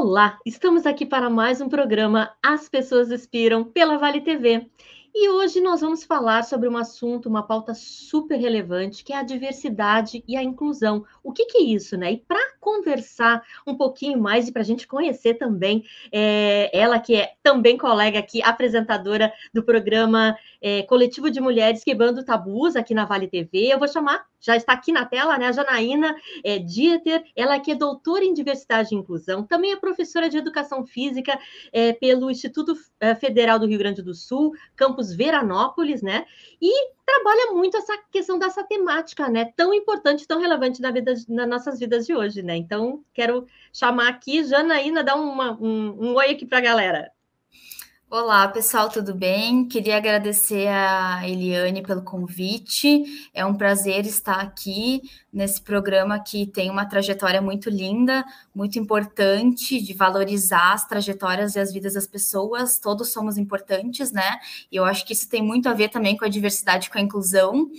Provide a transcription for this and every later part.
Olá, estamos aqui para mais um programa As Pessoas Inspiram pela Vale TV. E hoje nós vamos falar sobre um assunto, uma pauta super relevante, que é a diversidade e a inclusão. O que é isso, né? E para conversar um pouquinho mais e para a gente conhecer também ela que é também colega aqui, apresentadora do programa Coletivo de Mulheres Quebrando Tabus aqui na Vale TV. Eu vou chamar, já está aqui na tela, né? A Janaína Dieter, ela que é doutora em diversidade e inclusão, também é professora de educação física pelo Instituto Federal do Rio Grande do Sul, campus Veranópolis, né? E trabalha muito essa questão dessa temática, né? Tão importante, tão relevante nas nossas vidas de hoje, né? Então, quero chamar aqui, Janaína, dar um oi aqui para a galera. Olá, pessoal, tudo bem? Queria agradecer a Eliane pelo convite. É um prazer estar aqui nesse programa que tem uma trajetória muito linda, muito importante de valorizar as trajetórias e as vidas das pessoas. Todos somos importantes, né? E eu acho que isso tem muito a ver também com a diversidade e com a inclusão.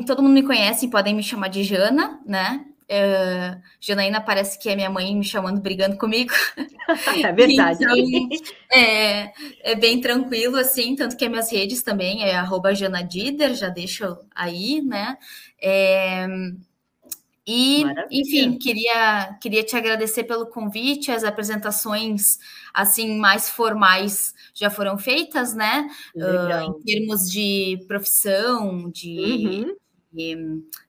Todo mundo me conhece, podem me chamar de Jana, né? Janaína parece que é minha mãe me chamando, brigando comigo. É verdade. Então, é bem tranquilo, assim, tanto que as minhas redes também é @janadider, já deixo aí, né? Enfim, queria te agradecer pelo convite. As apresentações, assim, mais formais já foram feitas, né? Em termos de profissão, de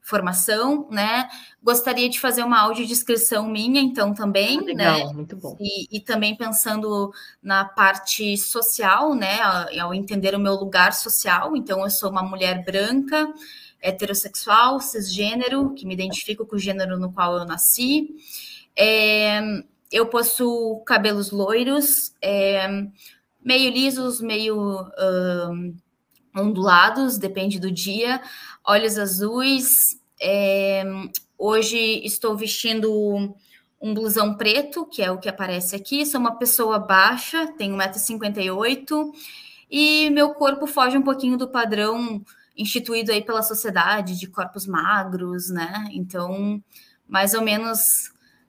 formação, né? Gostaria de fazer uma audiodescrição minha, então, também, legal, né? muito bom. E também pensando na parte social, né? Ao entender o meu lugar social. Então, eu sou uma mulher branca, heterossexual, cisgênero, que me identifico com o gênero no qual eu nasci. Eu possuo cabelos loiros, meio lisos, meio ondulados, depende do dia, olhos azuis. Hoje estou vestindo um blusão preto, que é o que aparece aqui. Sou uma pessoa baixa, tenho 1,58 m, e meu corpo foge um pouquinho do padrão instituído aí pela sociedade de corpos magros, né? Então, mais ou menos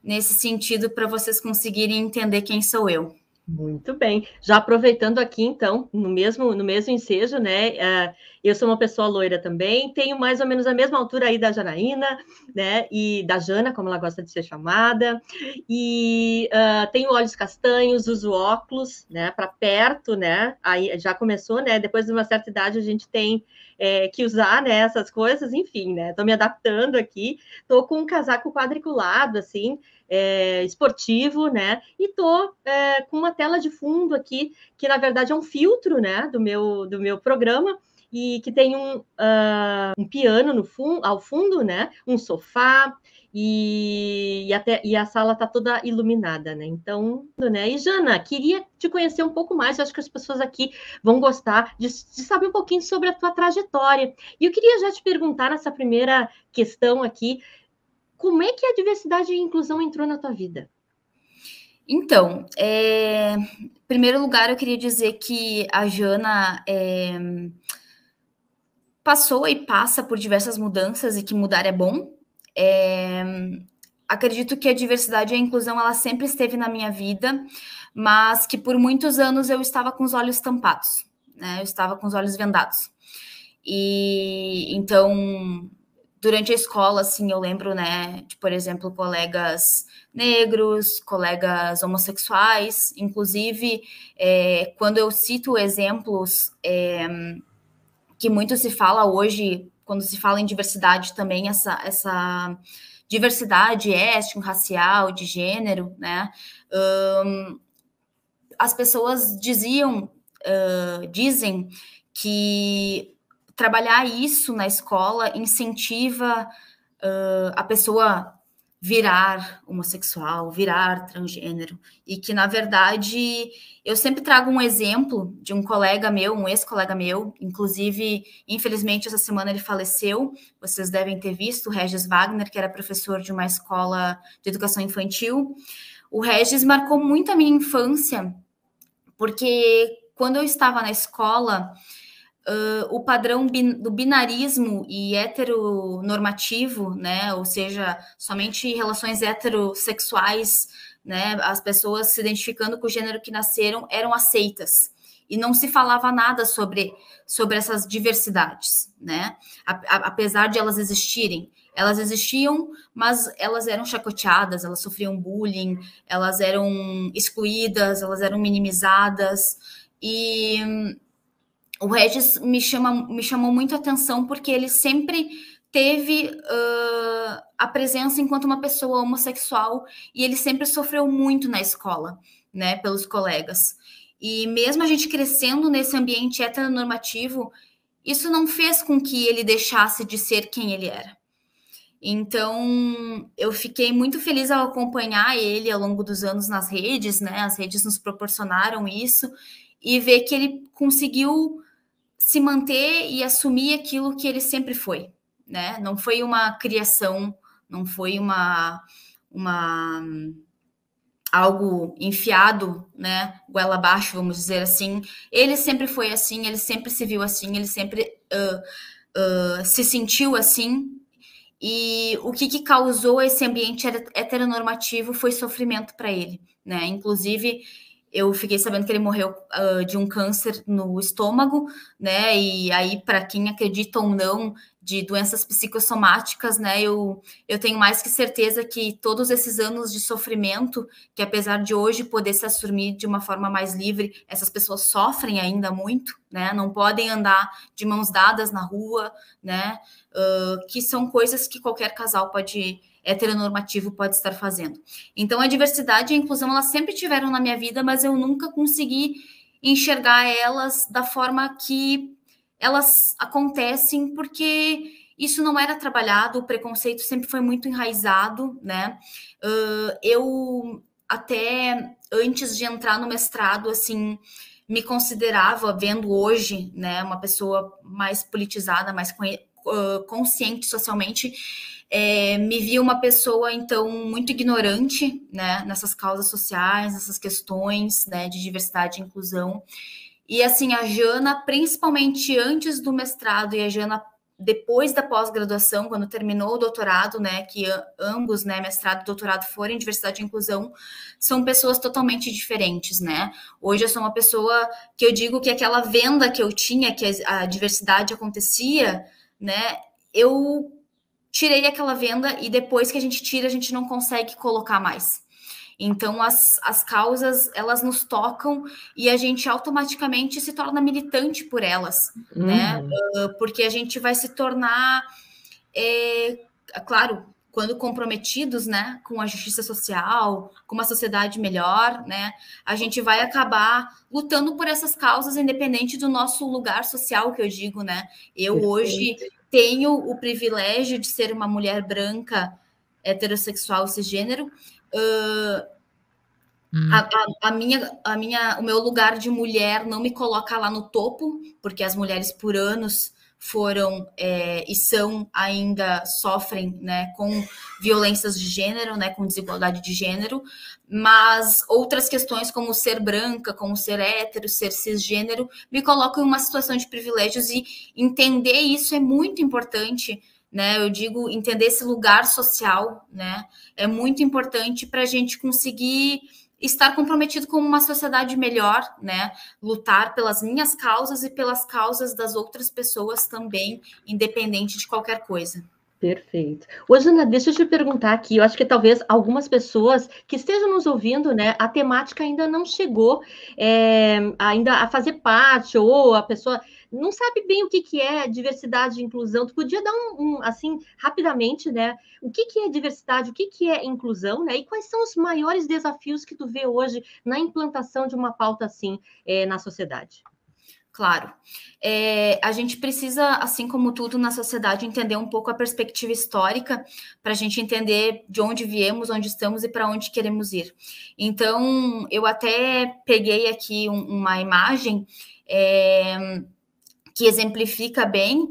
nesse sentido, para vocês conseguirem entender quem sou eu. Muito bem. Já aproveitando aqui, então, no mesmo ensejo, né? Eu sou uma pessoa loira também, tenho mais ou menos a mesma altura aí da Janaína, né? E da Jana, como ela gosta de ser chamada. E tenho olhos castanhos, uso óculos, né? Para perto, né? Aí já começou, né? Depois de uma certa idade a gente tem que usar, né? Essas coisas, enfim, né? Estou me adaptando aqui. Estou com um casaco quadriculado, assim, esportivo, né? E tô com uma tela de fundo aqui, que na verdade é um filtro, né? Do meu programa, e que tem um piano ao fundo, né? Um sofá, e a sala está toda iluminada, né? Então, né? E Jana, queria te conhecer um pouco mais. Eu acho que as pessoas aqui vão gostar de saber um pouquinho sobre a tua trajetória. E eu queria já te perguntar nessa primeira questão aqui, como é que a diversidade e a inclusão entrou na tua vida? Então, em primeiro lugar, eu queria dizer que a Jana passou e passa por diversas mudanças e que mudar é bom. Acredito que a diversidade e a inclusão ela sempre esteve na minha vida, mas que por muitos anos eu estava com os olhos tampados, né? Eu estava com os olhos vendados. E então, durante a escola, assim, eu lembro, né, de, por exemplo, colegas negros, colegas homossexuais, inclusive, quando eu cito exemplos que muito se fala hoje, quando se fala em diversidade também, essa diversidade étnico-racial, de gênero, né, as pessoas dizem que trabalhar isso na escola incentiva a pessoa virar homossexual, virar transgênero, e que, na verdade, eu sempre trago um exemplo de um colega meu, um ex-colega meu, inclusive, infelizmente, essa semana ele faleceu, vocês devem ter visto, o Regis Wagner, que era professor de uma escola de educação infantil. O Regis marcou muito a minha infância, porque quando eu estava na escola, o padrão do binarismo e heteronormativo, né? Ou seja, somente relações heterossexuais, né? As pessoas se identificando com o gênero que nasceram eram aceitas. E não se falava nada sobre essas diversidades, né? Apesar de elas existirem. Elas existiam, mas elas eram chacoteadas, elas sofriam bullying, elas eram excluídas, elas eram minimizadas. E o Regis me chamou muito a atenção porque ele sempre teve a presença enquanto uma pessoa homossexual e ele sempre sofreu muito na escola, né, pelos colegas. E mesmo a gente crescendo nesse ambiente heteronormativo, isso não fez com que ele deixasse de ser quem ele era. Então, eu fiquei muito feliz ao acompanhar ele ao longo dos anos nas redes, né? As redes nos proporcionaram isso e ver que ele conseguiu se manter e assumir aquilo que ele sempre foi, né? Não foi uma criação, não foi uma algo enfiado, né? Goela abaixo, vamos dizer assim. Ele sempre foi assim, ele sempre se viu assim, ele sempre se sentiu assim. E o que causou esse ambiente heteronormativo foi sofrimento para ele, né? Inclusive, eu fiquei sabendo que ele morreu de um câncer no estômago, né? E aí, para quem acredita ou não de doenças psicossomáticas, né? Eu tenho mais que certeza que todos esses anos de sofrimento, que apesar de hoje poder se assumir de uma forma mais livre, essas pessoas sofrem ainda muito, né? Não podem andar de mãos dadas na rua, né? Que são coisas que qualquer casal heteronormativo pode estar fazendo. Então, a diversidade e a inclusão, elas sempre tiveram na minha vida, mas eu nunca consegui enxergar elas da forma que elas acontecem, porque isso não era trabalhado, o preconceito sempre foi muito enraizado, né? Eu, até antes de entrar no mestrado, assim, me considerava, vendo hoje, né, uma pessoa mais politizada, mais consciente socialmente, me via uma pessoa, então, muito ignorante, né, nessas causas sociais, nessas questões, né, de diversidade e inclusão. E, assim, a Jana, principalmente antes do mestrado e a Jana depois da pós-graduação, quando terminou o doutorado, né, que ambos, né, mestrado e doutorado foram em diversidade e inclusão, são pessoas totalmente diferentes, né? Hoje eu sou uma pessoa que eu digo que aquela venda que eu tinha, que a diversidade acontecia, né, eu tirei aquela venda e depois que a gente tira, a gente não consegue colocar mais. Então, as causas, elas nos tocam e a gente automaticamente se torna militante por elas, né? Porque a gente vai se tornar, claro, quando comprometidos, né, com a justiça social, com uma sociedade melhor, né, a gente vai acabar lutando por essas causas, independente do nosso lugar social, que eu digo, né? Eu hoje tenho o privilégio de ser uma mulher branca, heterossexual, cisgênero. O meu lugar de mulher não me coloca lá no topo, porque as mulheres por anos foram e são ainda sofrem, né, com violências de gênero, né, com desigualdade de gênero, mas outras questões como ser branca, como ser hétero, ser cisgênero, me colocam em uma situação de privilégios e entender isso é muito importante, né? Eu digo, entender esse lugar social, né, é muito importante para a gente conseguir estar comprometido com uma sociedade melhor, né? Lutar pelas minhas causas e pelas causas das outras pessoas também, independente de qualquer coisa. Perfeito. Ô, Jana, deixa eu te perguntar aqui, eu acho que talvez algumas pessoas que estejam nos ouvindo, né, a temática ainda não chegou ainda a fazer parte, ou a pessoa não sabe bem o que é diversidade e inclusão. Tu podia dar assim, rapidamente, né, o que é diversidade, o que é inclusão, né, e quais são os maiores desafios que tu vê hoje na implantação de uma pauta assim na sociedade? Claro. A gente precisa, assim como tudo na sociedade, entender um pouco a perspectiva histórica para a gente entender de onde viemos, onde estamos e para onde queremos ir. Então, eu até peguei aqui uma imagem que exemplifica bem.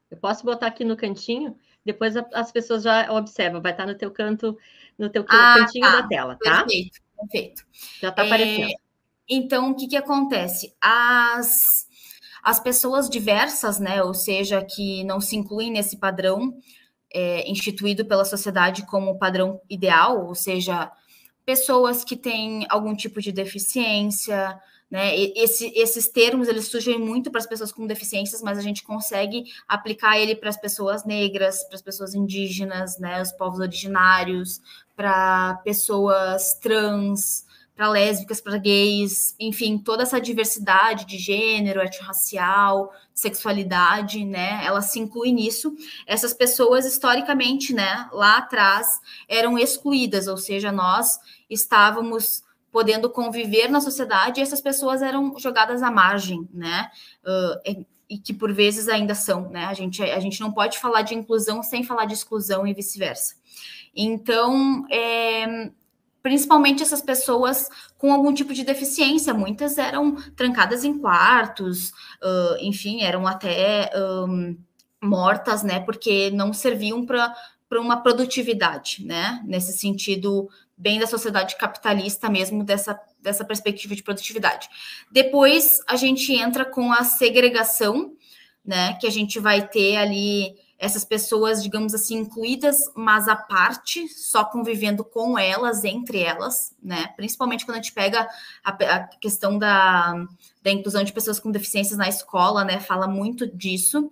Eu posso botar aqui no cantinho, depois as pessoas já observam, vai estar no teu canto, cantinho da tela, tá? Perfeito, perfeito. Já está aparecendo. Então, o que acontece? as pessoas diversas, né, ou seja, que não se incluem nesse padrão instituído pela sociedade como padrão ideal, ou seja, pessoas que têm algum tipo de deficiência, né? Esses termos eles surgem muito para as pessoas com deficiências, mas a gente consegue aplicar ele para as pessoas negras, para as pessoas indígenas, né? Os povos originários, para pessoas trans, para lésbicas, para gays, enfim, toda essa diversidade de gênero, étnico-racial, sexualidade, né? Ela se inclui nisso. Essas pessoas, historicamente, né, lá atrás, eram excluídas, ou seja, nós estávamos podendo conviver na sociedade e essas pessoas eram jogadas à margem, né? E que por vezes ainda são, né? A gente não pode falar de inclusão sem falar de exclusão e vice-versa. Então, principalmente essas pessoas com algum tipo de deficiência, muitas eram trancadas em quartos, enfim, eram até mortas, né? Porque não serviam para uma produtividade, né? Nesse sentido, bem da sociedade capitalista mesmo, dessa perspectiva de produtividade. Depois, a gente entra com a segregação, né? Que a gente vai ter ali essas pessoas, digamos assim, incluídas, mas à parte, só convivendo com elas, entre elas, né? Principalmente quando a gente pega a questão da inclusão de pessoas com deficiências na escola, né? Fala muito disso.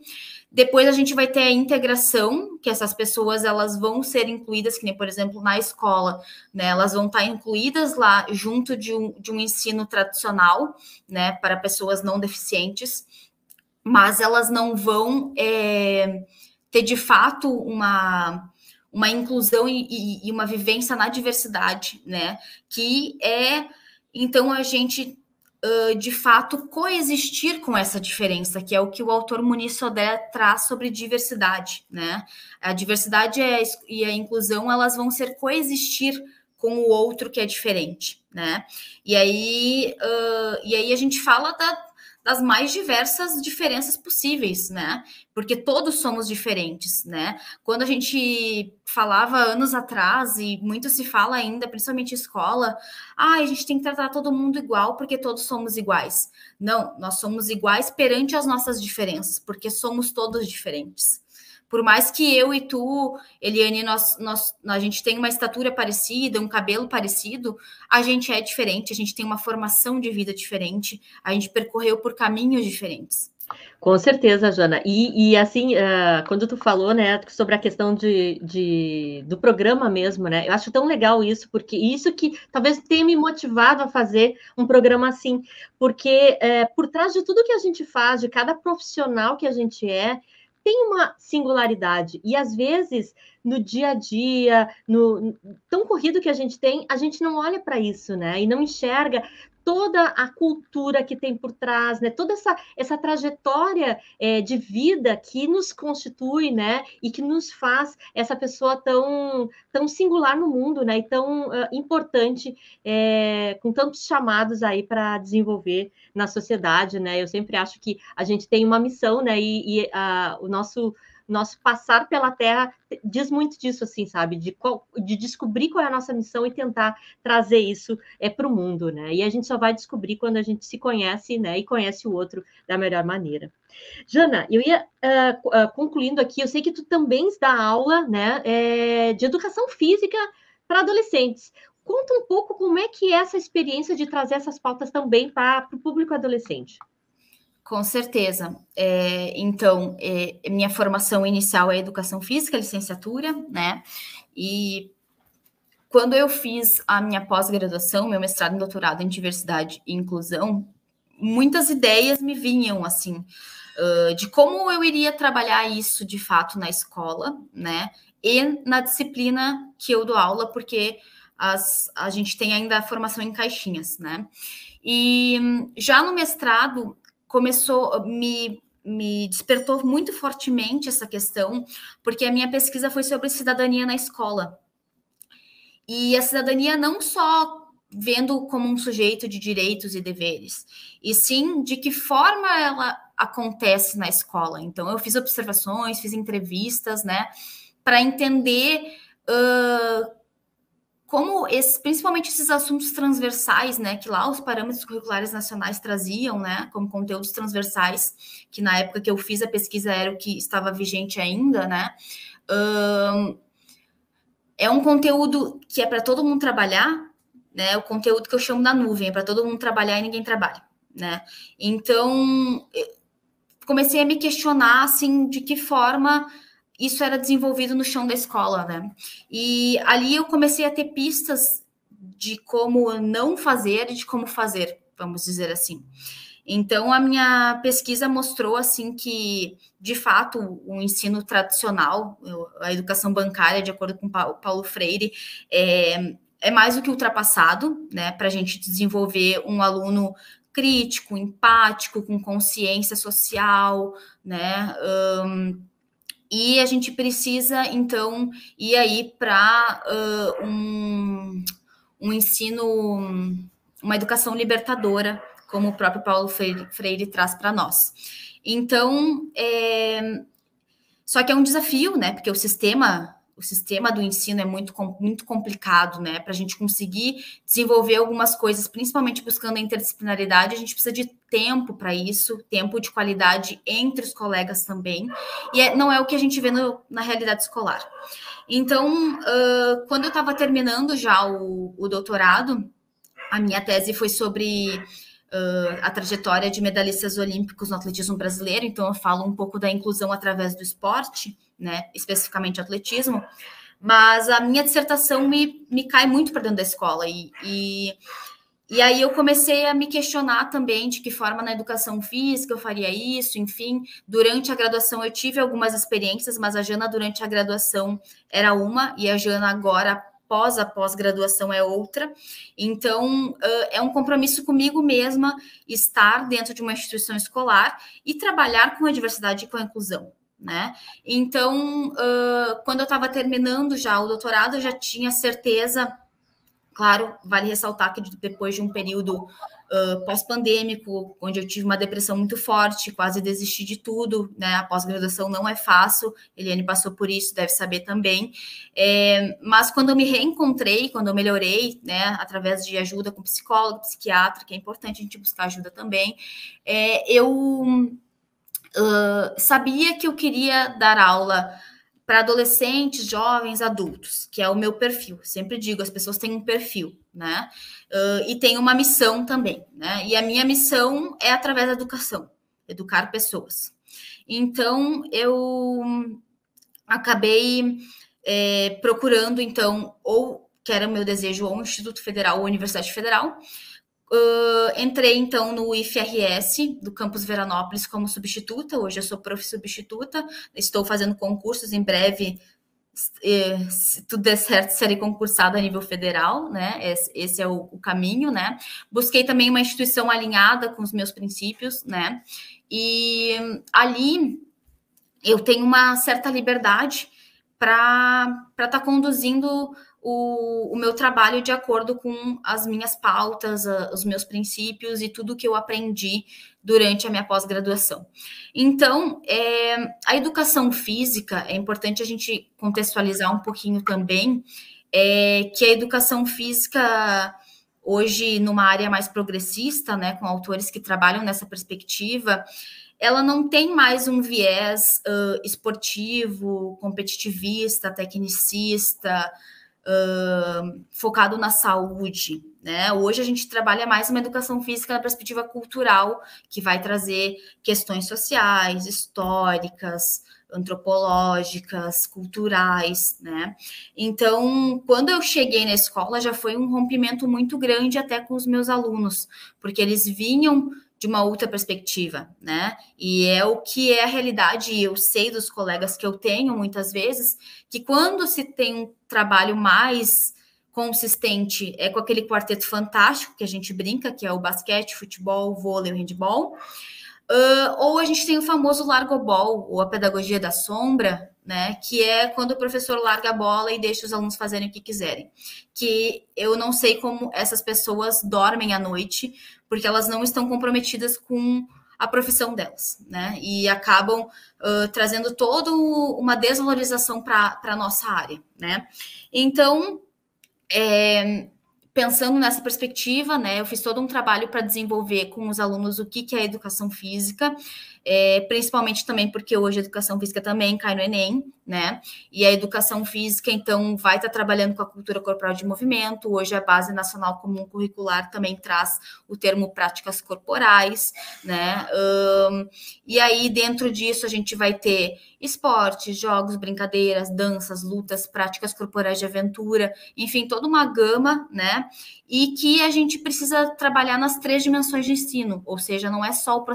Depois a gente vai ter a integração, que essas pessoas elas vão ser incluídas, que nem, por exemplo, na escola, né? Elas vão estar incluídas lá junto de um ensino tradicional, né? Para pessoas não deficientes, mas elas não vão ter de fato uma inclusão e uma vivência na diversidade, né? Que então, a gente de fato coexistir com essa diferença, que é o que o autor Muniz Sodré traz sobre diversidade, né? A diversidade e a inclusão, elas vão ser coexistir com o outro que é diferente, né? E aí a gente fala das mais diversas diferenças possíveis, né? Porque todos somos diferentes, né? Quando a gente falava anos atrás, e muito se fala ainda, principalmente em escola, a gente tem que tratar todo mundo igual porque todos somos iguais. Não, nós somos iguais perante as nossas diferenças, porque somos todos diferentes. Por mais que eu e tu, Eliane, a gente tem uma estatura parecida, um cabelo parecido, a gente é diferente, a gente tem uma formação de vida diferente, a gente percorreu por caminhos diferentes. Com certeza, Jana. E assim, quando tu falou, né, sobre a questão do programa mesmo, né, eu acho tão legal isso, porque isso que talvez tenha me motivado a fazer um programa assim, porque por trás de tudo que a gente faz, de cada profissional que a gente tem uma singularidade, e às vezes, no dia a dia, no tão corrido que a gente não olha para isso, né, e não enxerga toda a cultura que tem por trás, né? Toda essa trajetória de vida que nos constitui, né? E que nos faz essa pessoa tão singular no mundo, né? E tão importante, com tantos chamados aí para desenvolver na sociedade, né? Eu sempre acho que a gente tem uma missão, né? E o nosso passar pela Terra diz muito disso, assim, sabe? De descobrir qual é a nossa missão e tentar trazer isso para o mundo, né? E a gente só vai descobrir quando a gente se conhece, né? E conhece o outro da melhor maneira. Jana, eu ia concluindo aqui, eu sei que tu também dá aula, né? De educação física para adolescentes. Conta um pouco como é que é essa experiência de trazer essas pautas também para o público adolescente. Com certeza. Então, minha formação inicial é educação física, licenciatura, né? E quando eu fiz a minha pós-graduação, meu mestrado e doutorado em diversidade e inclusão, muitas ideias me vinham, assim, de como eu iria trabalhar isso de fato na escola, né? E na disciplina que eu dou aula, porque a gente tem ainda a formação em caixinhas, né? E já no mestrado, me despertou muito fortemente essa questão, porque a minha pesquisa foi sobre cidadania na escola. E a cidadania não só vendo como um sujeito de direitos e deveres, e sim de que forma ela acontece na escola. Então, eu fiz observações, fiz entrevistas, né, para entender como principalmente esses assuntos transversais, né, que lá os parâmetros curriculares nacionais traziam, né, como conteúdos transversais, que na época que eu fiz a pesquisa era o que estava vigente ainda, né, é um conteúdo que é para todo mundo trabalhar, né, o conteúdo que eu chamo da nuvem, é para todo mundo trabalhar e ninguém trabalha, né, então comecei a me questionar, assim, de que forma isso era desenvolvido no chão da escola, né? E ali eu comecei a ter pistas de como não fazer e de como fazer, vamos dizer assim. Então, a minha pesquisa mostrou, assim, que, de fato, o ensino tradicional, a educação bancária, de acordo com Paulo Freire, é mais do que ultrapassado, né, para a gente desenvolver um aluno crítico, empático, com consciência social, né, e a gente precisa, então, ir aí para um ensino, uma educação libertadora, como o próprio Paulo Freire traz para nós. Então, só que é um desafio, né? Porque o sistema do ensino é muito complicado, né? Para a gente conseguir desenvolver algumas coisas, principalmente buscando a interdisciplinaridade, a gente precisa de tempo para isso, tempo de qualidade entre os colegas também, e não é o que a gente vê na realidade escolar. Então, quando eu estava terminando já o doutorado, a minha tese foi sobre a trajetória de medalhistas olímpicos no atletismo brasileiro, então eu falo um pouco da inclusão através do esporte, né, especificamente atletismo, mas a minha dissertação me cai muito para dentro da escola, e aí eu comecei a me questionar também de que forma na educação física eu faria isso, enfim, durante a graduação eu tive algumas experiências, mas a Jana durante a graduação era uma, e a Jana agora a pós-graduação é outra, então é um compromisso comigo mesma estar dentro de uma instituição escolar e trabalhar com a diversidade e com a inclusão, né? Então, quando eu estava terminando já o doutorado, eu já tinha certeza, claro, vale ressaltar que depois de um período pós-pandêmico, onde eu tive uma depressão muito forte, quase desisti de tudo, né? A pós-graduação não é fácil, Eliane passou por isso, deve saber também. Mas quando eu me reencontrei, quando eu melhorei, né, através de ajuda com psicólogo, psiquiatra, que é importante a gente buscar ajuda também, eu sabia que eu queria dar aula para adolescentes, jovens, adultos, que é o meu perfil. Sempre digo, as pessoas têm um perfil, né? E tem uma missão também, né? E a minha missão é através da educação, educar pessoas. Então, eu acabei procurando, então, ou que era o meu desejo, ou o Instituto Federal ou a Universidade Federal. Entrei, então, no IFRS, do campus Veranópolis, como substituta. Hoje eu sou prof. Substituta. Estou fazendo concursos. Em breve, se tudo der certo, serei concursada a nível federal, né? Esse é o caminho, né? Busquei também uma instituição alinhada com os meus princípios, né? E ali eu tenho uma certa liberdade para estar conduzindo o meu trabalho de acordo com as minhas pautas, os meus princípios e tudo que eu aprendi durante a minha pós-graduação. Então, a educação física, é importante a gente contextualizar um pouquinho também, que a educação física, hoje, numa área mais progressista, né, com autores que trabalham nessa perspectiva, ela não tem mais um viés esportivo, competitivista, tecnicista, focado na saúde, né? Hoje a gente trabalha mais uma educação física na perspectiva cultural, que vai trazer questões sociais, históricas, antropológicas, culturais, né? Então, quando eu cheguei na escola, já foi um rompimento muito grande até com os meus alunos, porque eles vinham de uma outra perspectiva, né? E é o que é a realidade, e eu sei dos colegas que eu tenho muitas vezes, que quando se tem um trabalho mais consistente é com aquele quarteto fantástico que a gente brinca, que é o basquete, futebol, vôlei, o handball, ou a gente tem o famoso largobol, ou a pedagogia da sombra, né, que é quando o professor larga a bola e deixa os alunos fazerem o que quiserem. Que eu não sei como essas pessoas dormem à noite, porque elas não estão comprometidas com a profissão delas, né, e acabam trazendo toda uma desvalorização para a nossa área, né. Então, Pensando nessa perspectiva, né, eu fiz todo um trabalho para desenvolver com os alunos o que é a educação física, principalmente também porque hoje a educação física também cai no Enem, né, e a educação física, então, vai estar trabalhando com a cultura corporal de movimento. Hoje a Base Nacional Comum Curricular também traz o termo práticas corporais, né, e aí dentro disso a gente vai ter esportes, jogos, brincadeiras, danças, lutas, práticas corporais de aventura, enfim, toda uma gama, né? E que a gente precisa trabalhar nas 3 dimensões de ensino, ou seja, não é só o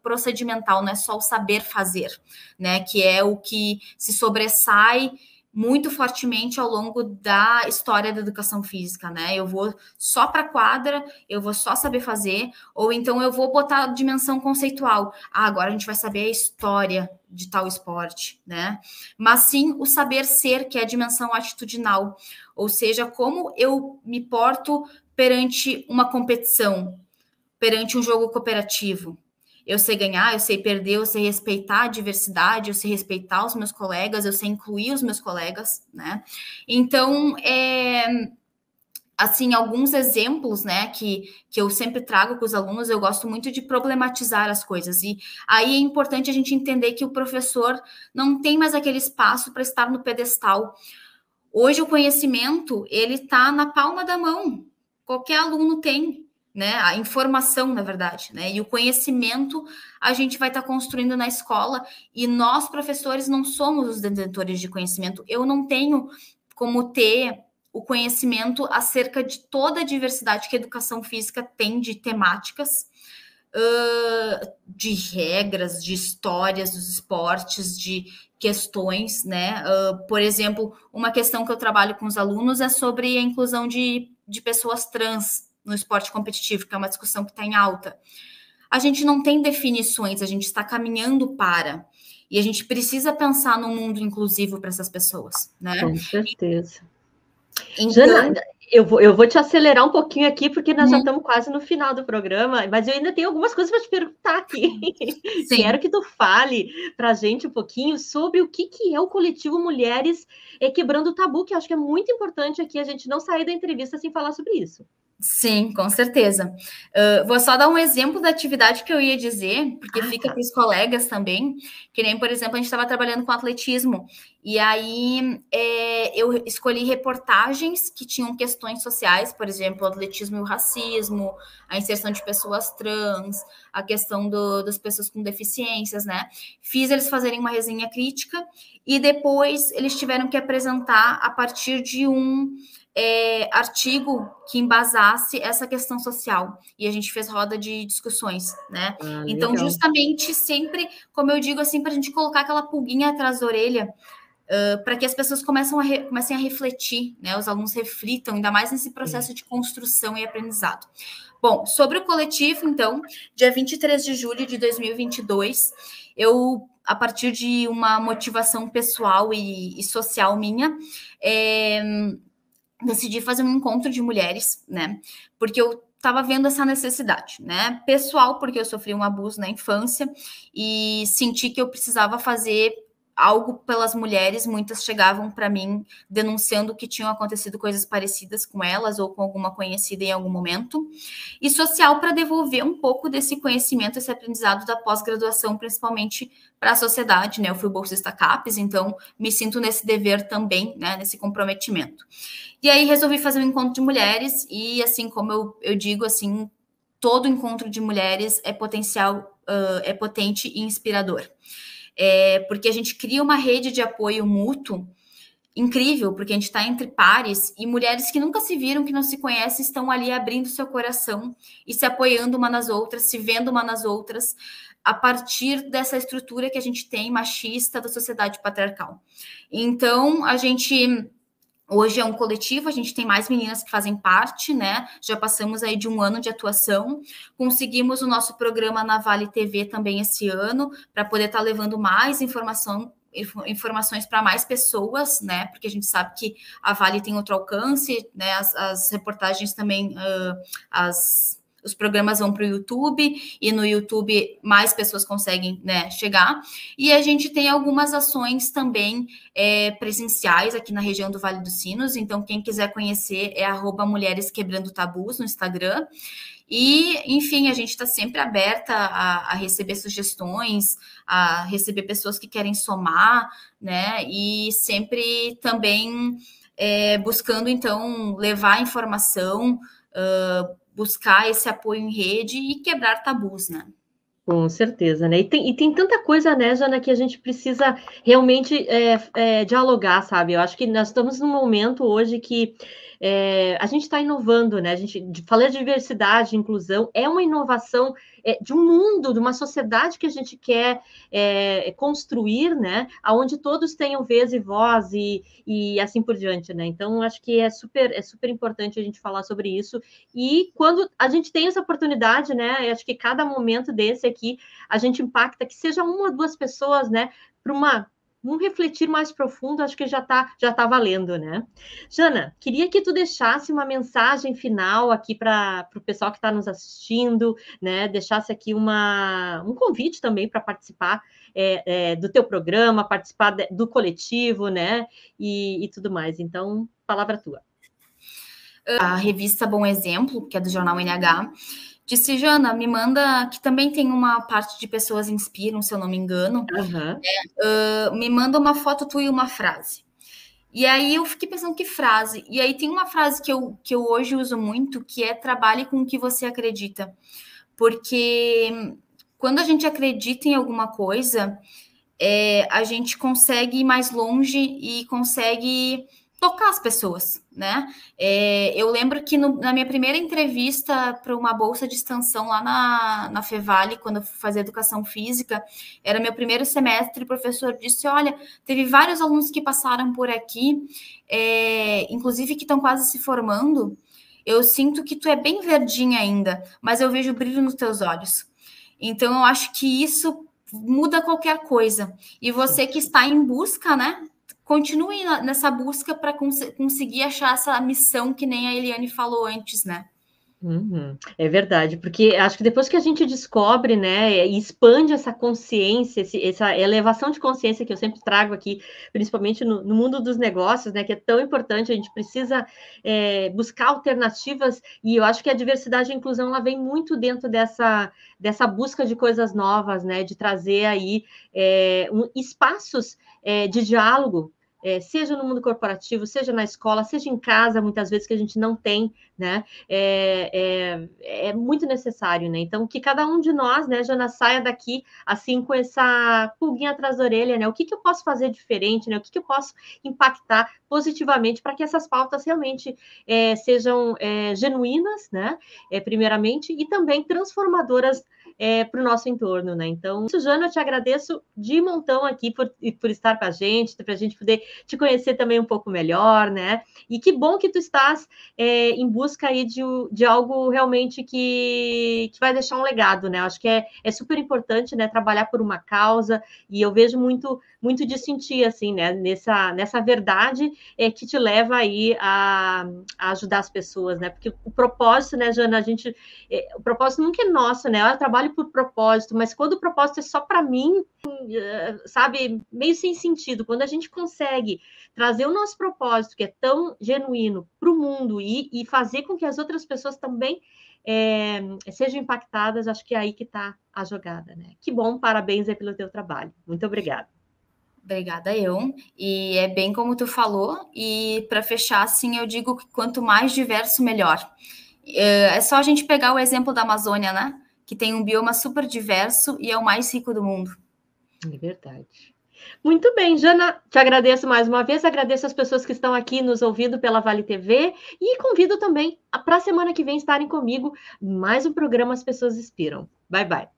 procedimental, não é só o saber fazer, né? Que é o que se sobressai muito fortemente ao longo da história da educação física, né? Eu vou só para a quadra, eu vou só saber fazer, ou então eu vou botar a dimensão conceitual. Agora a gente vai saber a história de tal esporte, né? Mas sim o saber ser, que é a dimensão atitudinal, ou seja, como eu me porto perante uma competição, perante um jogo cooperativo. Eu sei ganhar, eu sei perder, eu sei respeitar a diversidade, eu sei respeitar os meus colegas, eu sei incluir os meus colegas, né? Então, assim, alguns exemplos, né, que eu sempre trago com os alunos, eu gosto muito de problematizar as coisas. E aí é importante a gente entender que o professor não tem mais aquele espaço para estar no pedestal. Hoje o conhecimento, ele está na palma da mão. Qualquer aluno tem, né? A informação, na verdade, né? E o conhecimento a gente vai estar construindo na escola, e nós, professores, não somos os detentores de conhecimento. Eu não tenho como ter o conhecimento acerca de toda a diversidade que a educação física tem de temáticas, de regras, de histórias dos esportes, de questões, né? Por exemplo, uma questão que eu trabalho com os alunos é sobre a inclusão de pessoas trans no esporte competitivo, que é uma discussão que está em alta. A gente não tem definições, a gente está caminhando para. E a gente precisa pensar num mundo inclusivo para essas pessoas, né? Com certeza. Então, Jana, eu vou te acelerar um pouquinho aqui, porque nós já estamos quase no final do programa, mas eu ainda tenho algumas coisas para te perguntar aqui. sim. Quero que tu fale para a gente um pouquinho sobre o que é o coletivo Mulheres Quebrando o Tabu, que eu acho que é muito importante aqui a gente não sair da entrevista sem falar sobre isso. Sim, com certeza. Vou só dar um exemplo da atividade que eu ia dizer, porque fica para os colegas também, que nem, por exemplo, a gente estava trabalhando com atletismo, e aí eu escolhi reportagens que tinham questões sociais, por exemplo, o atletismo e o racismo, a inserção de pessoas trans, a questão das pessoas com deficiências, né? Fiz eles fazerem uma resenha crítica, e depois eles tiveram que apresentar a partir de um artigo que embasasse essa questão social, e a gente fez roda de discussões, né? Então, justamente sempre, como eu digo assim, para a gente colocar aquela pulguinha atrás da orelha, para que as pessoas comecem a refletir, né? Os alunos reflitam, ainda mais nesse processo de construção e aprendizado. Bom, sobre o coletivo, então, dia 23 de julho de 2022, eu, a partir de uma motivação pessoal e social minha, decidi fazer um encontro de mulheres, né? Porque eu estava vendo essa necessidade, né? Pessoal, porque eu sofri um abuso na infância e senti que eu precisava fazer algo pelas mulheres. Muitas chegavam para mim denunciando que tinham acontecido coisas parecidas com elas ou com alguma conhecida em algum momento. E social, para devolver um pouco desse conhecimento, esse aprendizado da pós-graduação, principalmente para a sociedade, né? Eu fui bolsista CAPES, então me sinto nesse dever também, né? Nesse comprometimento. E aí resolvi fazer um encontro de mulheres, e assim como eu digo, assim, todo encontro de mulheres é potencial, é potente e inspirador. Porque a gente cria uma rede de apoio mútuo incrível, porque a gente está entre pares, e mulheres que nunca se viram, que não se conhecem, estão ali abrindo seu coração e se apoiando uma nas outras, se vendo uma nas outras, a partir dessa estrutura que a gente tem machista da sociedade patriarcal. Então, a gente... Hoje é um coletivo, a gente tem mais meninas que fazem parte, né? Já passamos aí de 1 ano de atuação. Conseguimos o nosso programa na Vale TV também esse ano, para poder estar levando mais informações para mais pessoas, né? Porque a gente sabe que a Vale tem outro alcance, né? As reportagens também, os programas vão para o YouTube, e no YouTube mais pessoas conseguem, né, chegar. E a gente tem algumas ações também presenciais aqui na região do Vale dos Sinos. Então, quem quiser conhecer é @Mulheres Quebrando Tabus no Instagram. E, enfim, a gente está sempre aberta a receber sugestões, a receber pessoas que querem somar, né? E sempre também buscando, então, levar informação, buscar esse apoio em rede e quebrar tabus, né? Com certeza, né? E tem tanta coisa, né, Jana, que a gente precisa realmente dialogar, sabe? Eu acho que nós estamos num momento hoje que a gente está inovando, né? A gente falar de diversidade, inclusão, é uma inovação de um mundo, de uma sociedade que a gente quer construir, né? Onde todos tenham vez e voz e assim por diante, né? Então, acho que é super importante a gente falar sobre isso. E quando a gente tem essa oportunidade, né? Acho que cada momento desse aqui a gente impacta, que seja uma ou duas pessoas, né? Para um refletir mais profundo, acho que já tá valendo, né? Jana, queria que tu deixasse uma mensagem final aqui para o pessoal que está nos assistindo, né? Deixasse aqui um convite também para participar do teu programa, participar do coletivo, né? E tudo mais. Então, palavra tua. A revista Bom Exemplo, que é do jornal NH, disse: Jana, me manda, que também tem uma parte de pessoas inspiram, se eu não me engano, me manda uma foto tua e uma frase. E aí eu fiquei pensando, que frase? E aí tem uma frase que eu hoje uso muito, que é: trabalhe com o que você acredita. Porque quando a gente acredita em alguma coisa, a gente consegue ir mais longe e consegue tocar as pessoas, né? Eu lembro que na minha primeira entrevista para uma bolsa de extensão lá na Fevale, quando eu fui fazer educação física, era meu primeiro semestre, o professor disse: olha, teve vários alunos que passaram por aqui, inclusive que estão quase se formando. Eu sinto que tu é bem verdinha ainda, mas eu vejo brilho nos teus olhos. Então, eu acho que isso muda qualquer coisa. E você que está em busca, né? Continue nessa busca para conseguir achar essa missão, que nem a Eliane falou antes, né? É verdade, porque acho que depois que a gente descobre, né, e expande essa consciência, essa elevação de consciência que eu sempre trago aqui, principalmente no mundo dos negócios, né, que é tão importante, a gente precisa buscar alternativas, e eu acho que a diversidade e a inclusão, ela vem muito dentro dessa busca de coisas novas, né, de trazer aí espaços de diálogo, seja no mundo corporativo, seja na escola, seja em casa, muitas vezes que a gente não tem, né? É muito necessário, né? Então, que cada um de nós, né, Jana, saia daqui assim com essa pulguinha atrás da orelha, né? O que eu posso fazer diferente, né? O que eu posso impactar positivamente para que essas pautas realmente sejam genuínas, né? Primeiramente, e também transformadoras para o nosso entorno, né? Então, Jana, eu te agradeço de montão aqui por estar com a gente, para a gente poder te conhecer também um pouco melhor, né? E que bom que tu estás em busca aí de algo realmente que vai deixar um legado, né? Acho que é super importante, né? Trabalhar por uma causa, e eu vejo muito disso em ti, assim, né? Nessa verdade que te leva aí a ajudar as pessoas, né? Porque o propósito, né, Jana, o propósito nunca é nosso, né? Eu trabalho por propósito, mas quando o propósito é só para mim, sabe, meio sem sentido. Quando a gente consegue trazer o nosso propósito, que é tão genuíno, para o mundo e fazer com que as outras pessoas também sejam impactadas, acho que é aí que está a jogada, né? Que bom, parabéns aí pelo teu trabalho. Muito obrigada. Obrigada, eu. E é bem como tu falou, e para fechar, assim, eu digo que quanto mais diverso, melhor. É só a gente pegar o exemplo da Amazônia, né? Que tem um bioma super diverso e é o mais rico do mundo. É verdade. Muito bem, Jana, te agradeço mais uma vez, agradeço as pessoas que estão aqui nos ouvindo pela Vale TV e convido também para a semana que vem estarem comigo mais um programa As Pessoas Inspiram. Bye, bye.